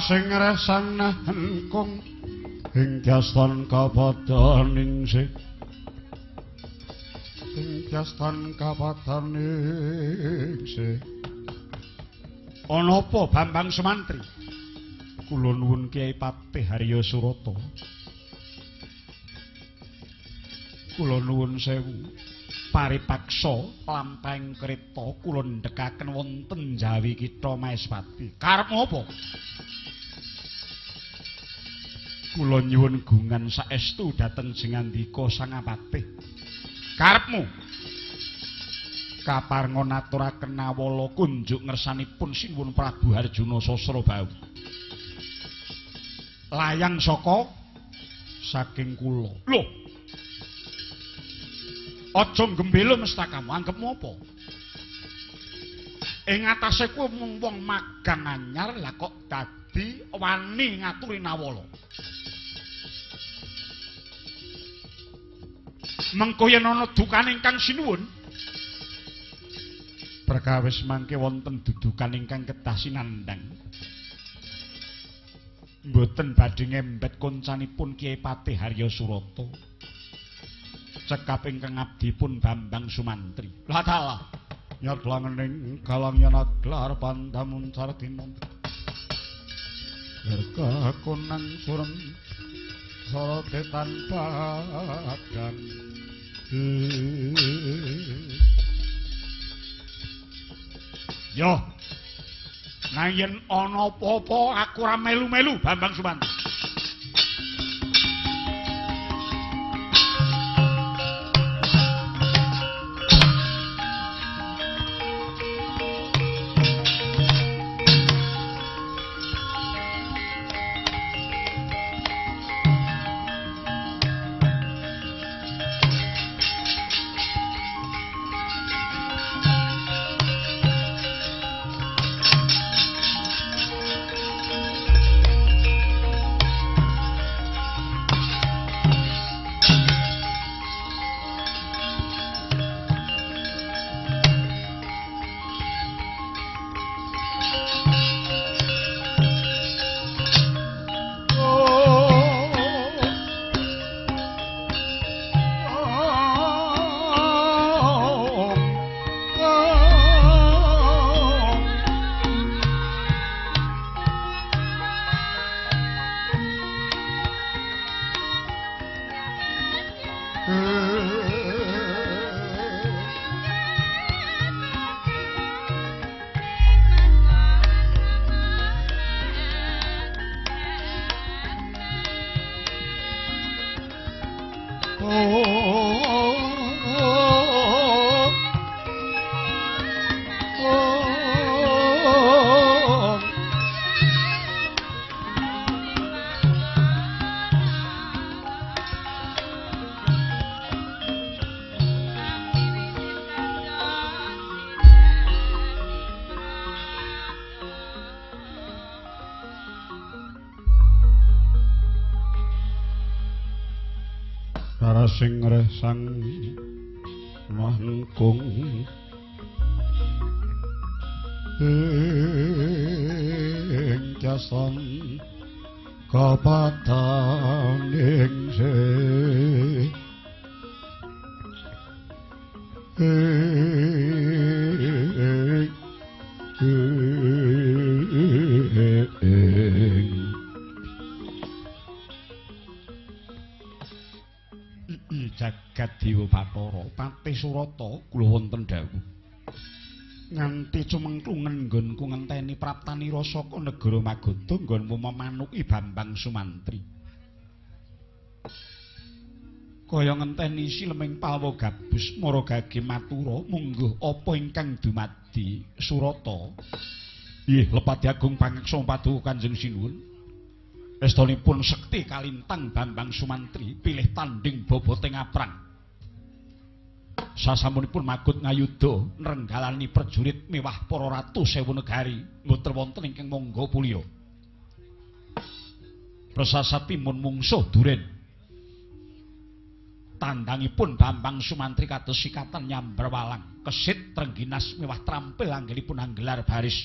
sing resang nangkung ing jastan kapadhan ningsih ing jastan kapadhan ningsih ana apa Bambang Sumantri kula nuwun Kyai Patih Harya Surata kula nuwun sewu paripaksa lampahing kreta kula ndhekaken wonten Jawi Kitha Maespati karep apa kula nyuwun gungan saestu dhateng Jengandika Sangapatih. Karepmu kaparenga naturaken nawala kunjuk ngersanipun Sinuwun Prabu Harjuna Sasrabahu. Layang saka saking kula. Lho. Aja gembela mestakamu, anggepmu apa? Ing atase kuwi mung wong magang anyar lah kok dadi wani ngaturi nawala. Mengko yen ana dukan ingkang sinuwun perkawis mangke wonten dudukan ingkang kedah sinandhang mboten badhe ngembet koncanipun Kyai Patih Harya Surata cekap ingkang abdipun Bambang Sumantri lah dalah nyadlangening galang yen aglar pandamun sartimun berkah konang surem sorote tanpa dan yo nang yen ana apa-apa aku ora melu-melu Bambang Sumantri sing resang nangkung ing jasan kapadhan ningsih jagat Dewa Bathara Patih Surata kula wonten dawuh nganti cumengklungen nggonku ngenteni praptanira saka negara Magoda nggonmu memanuki Bambang Sumantri kaya ngenteni sileming palwa gabus maragage matura mungguh apa ingkang dumadi Surata nggih lepati agung pangeksa paduka Kanjeng Sinuwun estunipun sekti kalintang Bambang Sumantri pilih tanding boboting aprang sasampunipun magut ngayuda nrenggalani prajurit miwah para ratu sewu negari mboten wonten ingkang mangga pulya prasasatimun mungsuh duren tandangipun Bambang Sumantri kados sikatan nyambar walang kesit trengginas miwah trampil anggenipun anggelar baris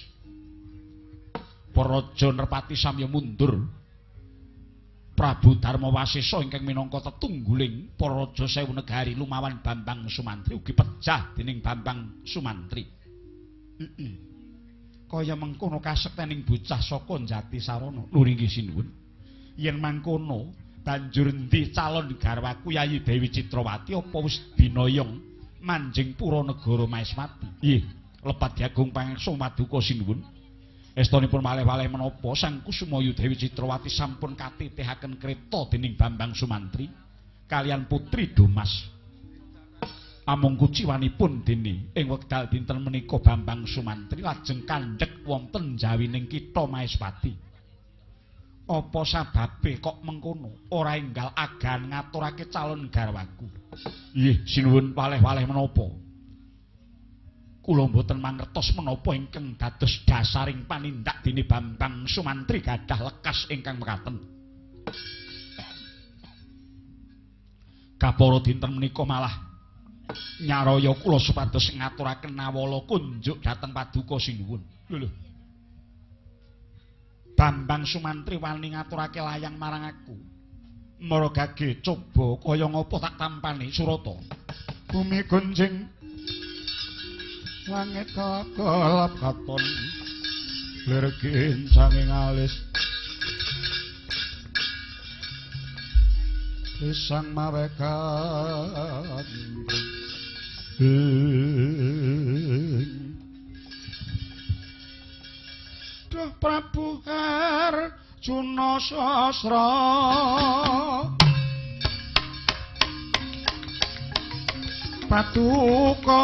para raja nerpati samya mundur. Prabu Darma Wasesa ingkang minangka tetungguling para raja sewu negari lumawan Bambang Sumantri ugi pejah dening Bambang Sumantri. Kaya mengkono kasektening bocah saka Jatisarana. Lho nggih sinuwun. Yen mangkono banjur endi calon garwaku Yayi Dewi Citrawati apa wis binayong manjing pura negara Maeswati? Nggih, lepat diagung pangeksa maduka sinuwun. Estunipun malih-malih menapa Sang Kusumayu Dewi Citrawati sampun katitihaken kreta dening Bambang Sumantri kaliyan putri Domas. Amung kuciwanipun dene ing wekdal dinten menika Bambang Sumantri lajeng kandhek wonten jawining kitha Maeswati. Apa sababe kok mengkono ora enggal agan ngaturake calon garwaku? Nggih, sinuwun waleh-waleh menapa? Kula mboten mangertos menapa ingkang dados dasaring panindak dene Bambang Sumantri gadah lekas ingkang mekaten. Kapara dinten menika malah nyaraya kula supados ngaturaken nawala kunjuk dhateng paduka sinuwun. Lho. Bambang Sumantri wani ngaturake layang marang aku. Maragage coba kaya ngapa tak tampani Surata. Bumi gonjing langit kakelap katon lirgin sanging alis pisang mawekan Duh Prabu Arjuna Sasra Paduka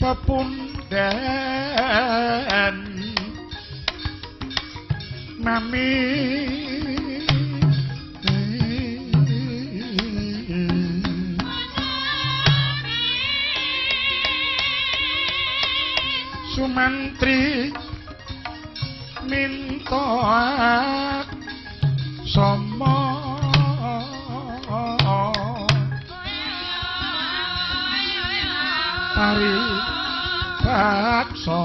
pepunden nami Sumantri minta sama Hari bakso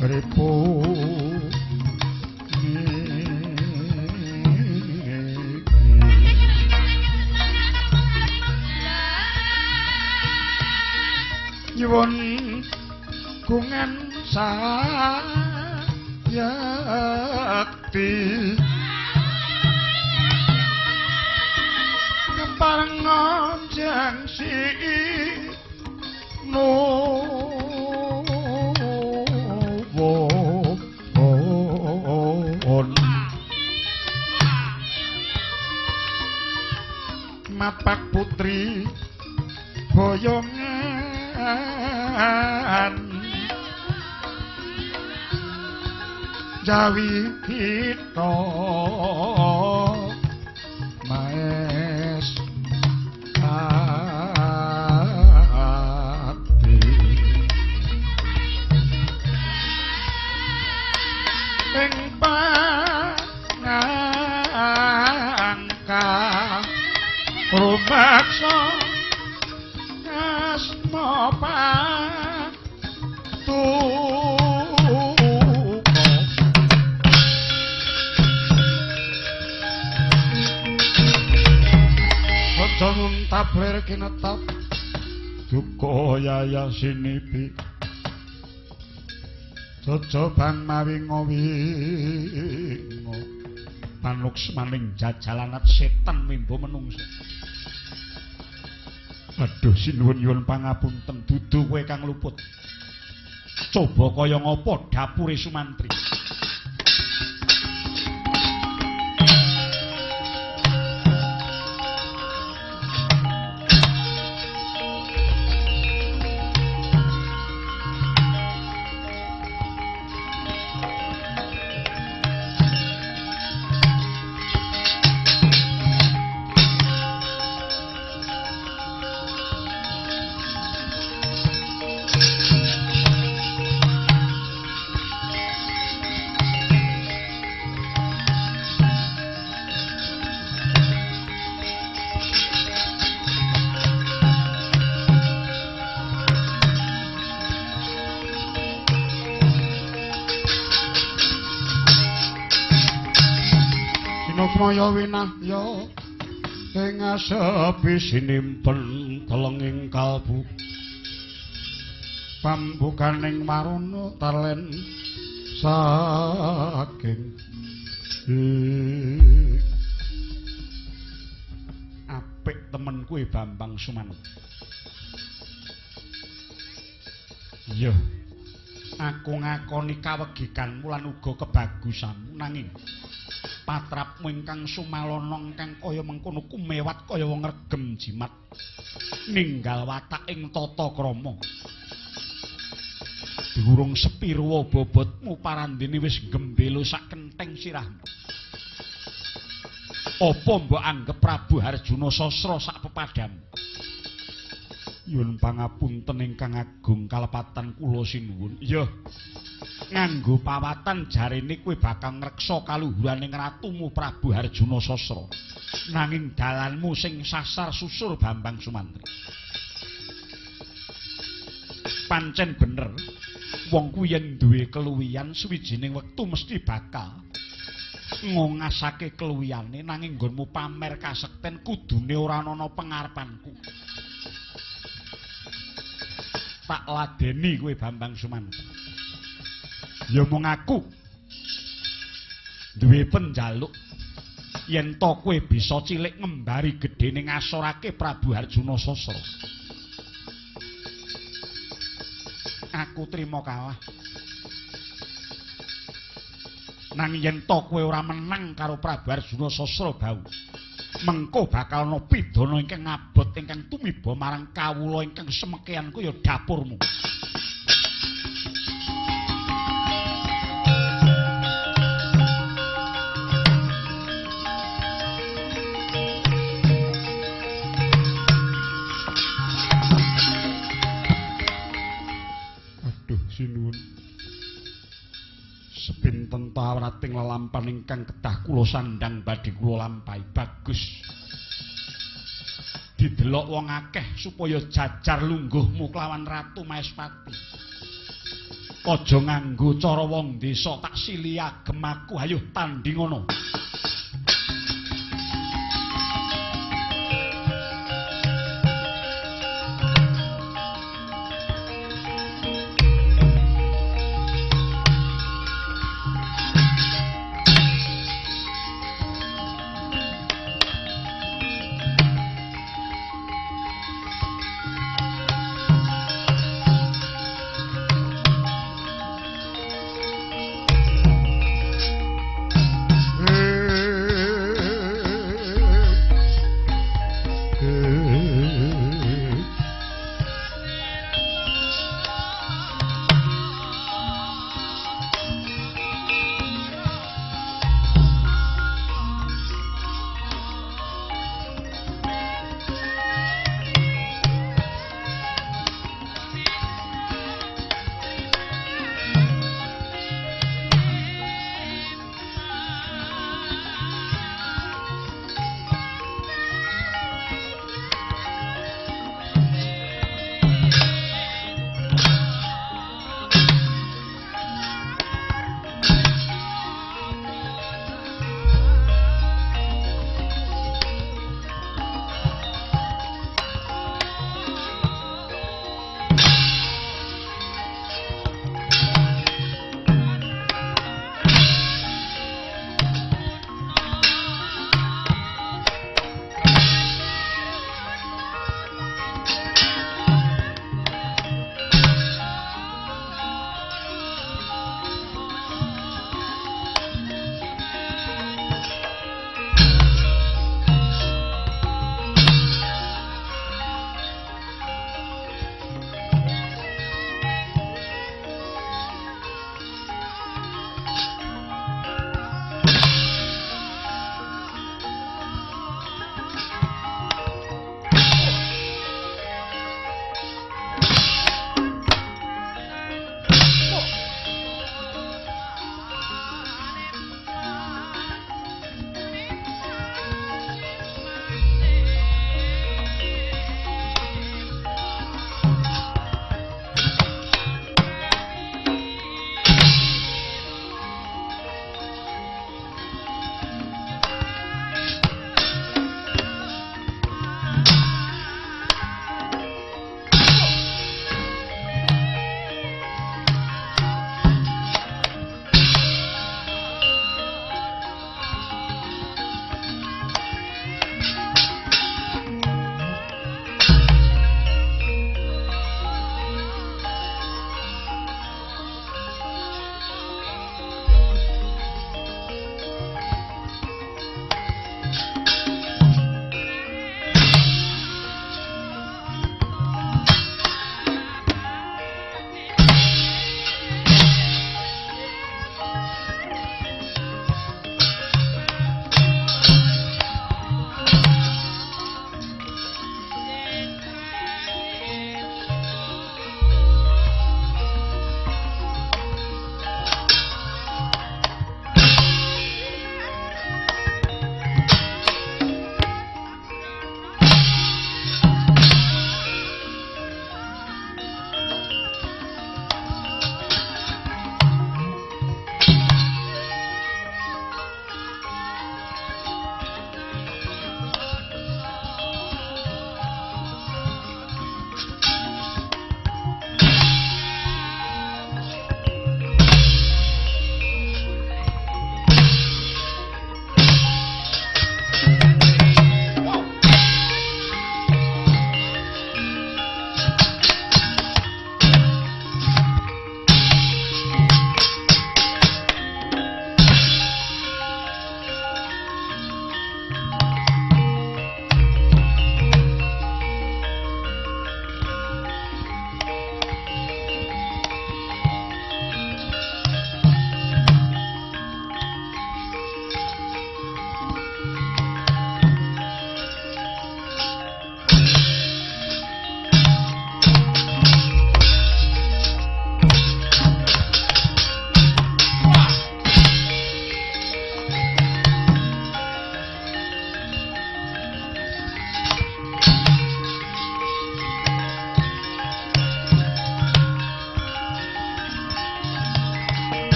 ribu nyuwun kungan sayakti keparengan jangsi mapak putri boyongan jawi kita maes ati ing pangangka rumaksa asma Jangan tabler kinetap duka yaya sinipi jojobang mawingo-wingo panuks maning jajalanat setan mimbo menungso. Aduh sinuwun nyuwun pangapunten dudu kowe kang luput. Coba kaya ngapa dapure Sumantri. Maratmaya winahya ing asepi sinimpen telenging kalbu pambukaning marana talen saking apik temen kuwi Bambang Sumanep. Iya, aku ngakoni kawegikanmu lan uga kebagusanmu nanging patrapmu ingkang sumalana ingkang kaya mengkono kumewat kaya wong regem jimat ninggal watak ing tata krama. Durung sepira bobotmu parandene wis gembelo sak kentheng sirahmu. Apa mbok anggep Prabu Harjuna Sasra sak pepadam? Yun pangapunten ingkang agung kalepatan kula sinuwun. Ya. Nganggo pawatan jarene kowe bakal ngreksa kaluhuraning ratumu Prabu Harjuna Sasra. Nanging dalanmu sing sasar susur Bambang Sumantri. Pancen bener, wong kuwi yen duwe keluwihan suwijining wektu mesti bakal ngongasake keluwihane nanging nggonmu pamer kasekten kudune ora ana pengarepanku. Tak ladeni kowe Bambang Sumantri. Ya mung aku duwe penjaluk yen to kowe bisa cilik ngembari gedene ngasorake Prabu Harjuna Sasra. Aku trima kalah. Nang yen to kowe ora menang karo Prabu Harjuna Sasra bau, mengko bakal ana pidana ingkang abot ingkang tumiba marang kawula ingkang semekean kaya dapurmu. Sinuwun sepinten tawrating lelampahan ingkang kedah kula sandhang badhe kula lampahi. Bagus didelok wong akeh supaya jajar lungguhmu kelawan Ratu Maespati. Aja nganggo cara wong desa tak sili agem aku. Hayuh tanding ngono.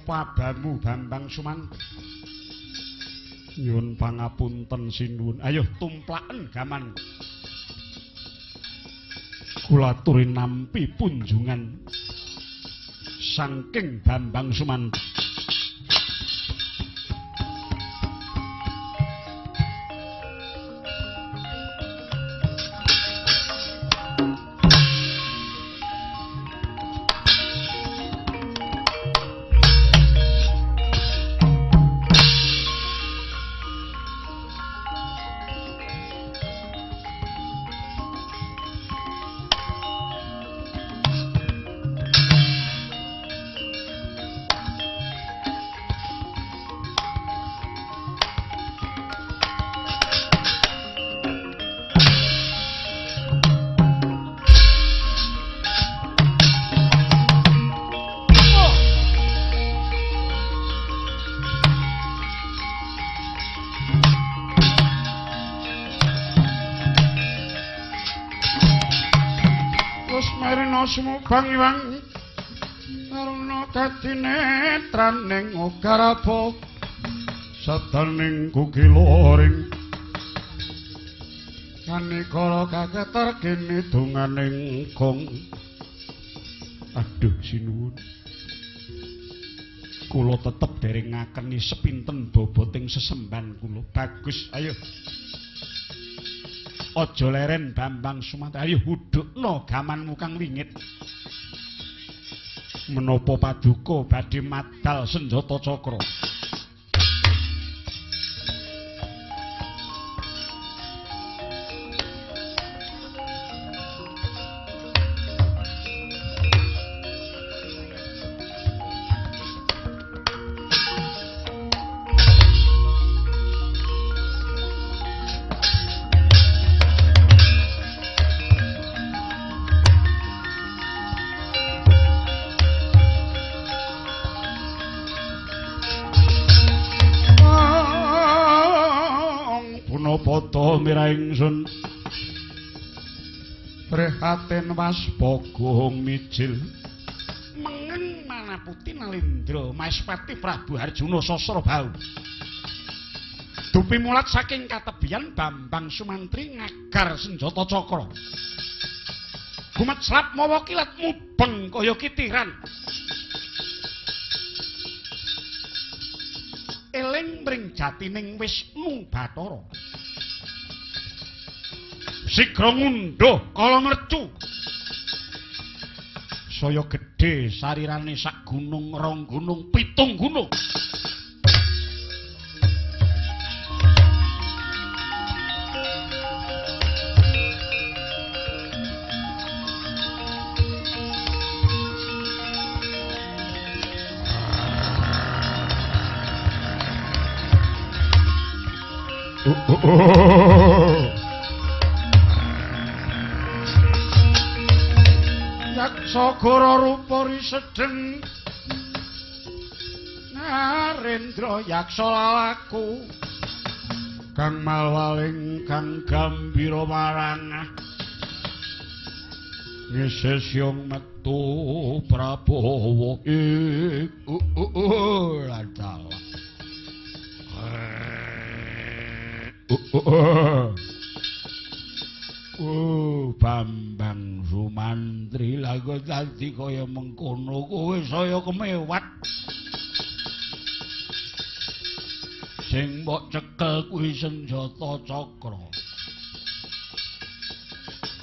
menapa abamu Bambang Suman? Nyuwun pangapunten sinuwun. Ayo tumplaken gaman. Kula aturi nampi punjungan saking Bambang Suman. Sumubang-iwang karena dadi netraning ugarapa sadaning kukiloring kanikara kaketer kene donganing gong. Aduh sinuwun, kula tetep derengakeni sepinten boboting sesemban kula. Bagus, ayo aja leren Bambang Sumantra. Ayo hudukno gamanmu kang wingit. Menapa paduka badhe madal senjata cakra? Mira ingsun prihatin waspagung mijil mengen manaputi Nalendra Maespati Prabu Harjuna Sasrabau dupi mulat saking katebian Bambang Sumantri ngagar senjata cakra gumeclap mawa kilat mubeng kaya kitiran eling mring jatining Wisnu Bathara sigra ngunduh kala mercu saya gedhe sarirane sak gunung rong gunung pitung gunung Sagara rupa risedeng Narendra yaksa lalaku kang malwaling kang gambira marang ngesesyong metu Prabowo lantal Bambang Sumantri lagu dadi kaya mengkono kowe saya kemewat sing mbok cekel kuwi senjata cakra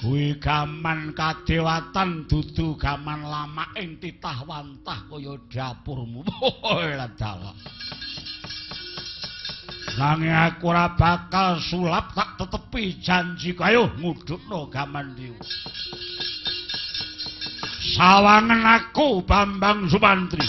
kuwi gaman kadewatan dudu gaman lama ing titah wantah kaya dapurmu ladala nanging aku ora bakal sulap tak tetepi janjiku. Ayo ngudhukno gaman diu. Sawangen aku Bambang Sumantri.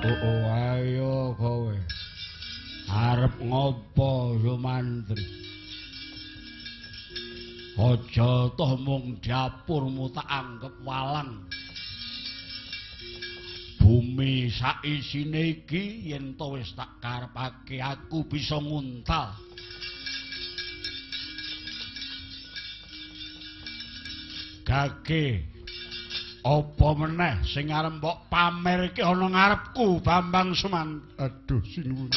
Oh, ayo kowe. Arep ngopo Sumantri? Aja toh mung dapurmu tak anggap walang. Bumi sak isine iki yen to wis tak karepake aku bisa nguntal. Gage apa meneh sing arep mbok pamerke ana ngarepku Bambang Sumantri. Aduh sinuwun.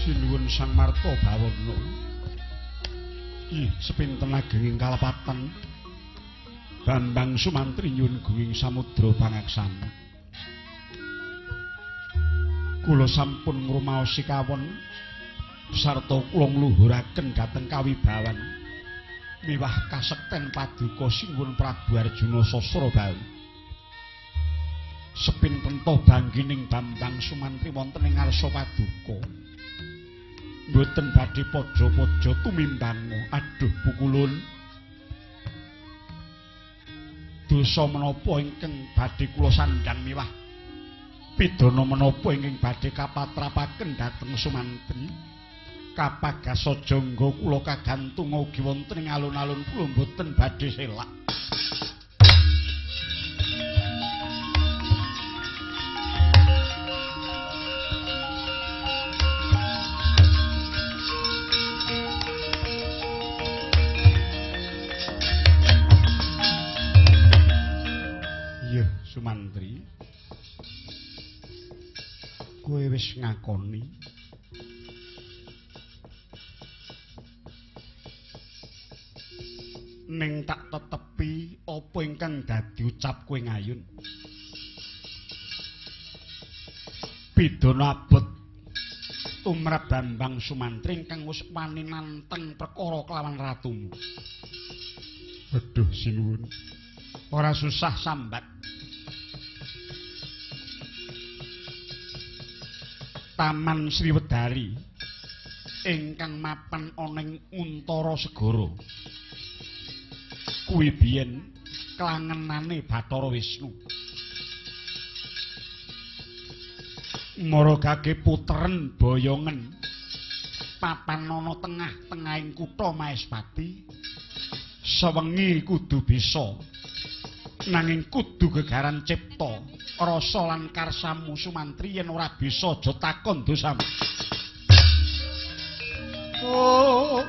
Sinuwun Sang Marta Bawana. Ih, sepinten agenging kalepatan. Bambang Sumantri nyuwun guwing samudra pangaksana. Kula sampun ngrumaosi kawon sarta kula ngluhuraken dhateng kawibawan miwah kasekten paduka Sinuwun Prabu Arjuna Sasrabahu. Sepinten to banggining Bambang Sumantri wonten ing ngarsa paduka. Mboten badhe padha-padha tumimbang. Aduh pukulun. Dosa menapa ingkang badhe kula sandhang miwah pidana menapa ingkang badhe kapatrapaken dhateng Sumantri? Kapagasa jangga kula kagantung ugi wonten ing alun-alun kula mboten badhe selak. Sumantri, kowe wis ngakoni ning tak tetepi apa ingkang dadi ucap kowe ngayun. Pidana abot tumrap Bambang Sumantri ingkang wis wani nanteng perkara kelawan ratumu. Aduh sinuwun. Ora susah sambat. Taman Sriwedari ingkang mapan ana ing Untara Segara. Kuwi biyen klangenane Bathara Wisnu. Maragake puteren boyongen papan ana tengah-tengahing kutha Maespati. Sewengi kudu bisa nanging kudu gegaran cipta rasa lan karsamu Sumantri yen ora bisa aja takon dosamu. Oh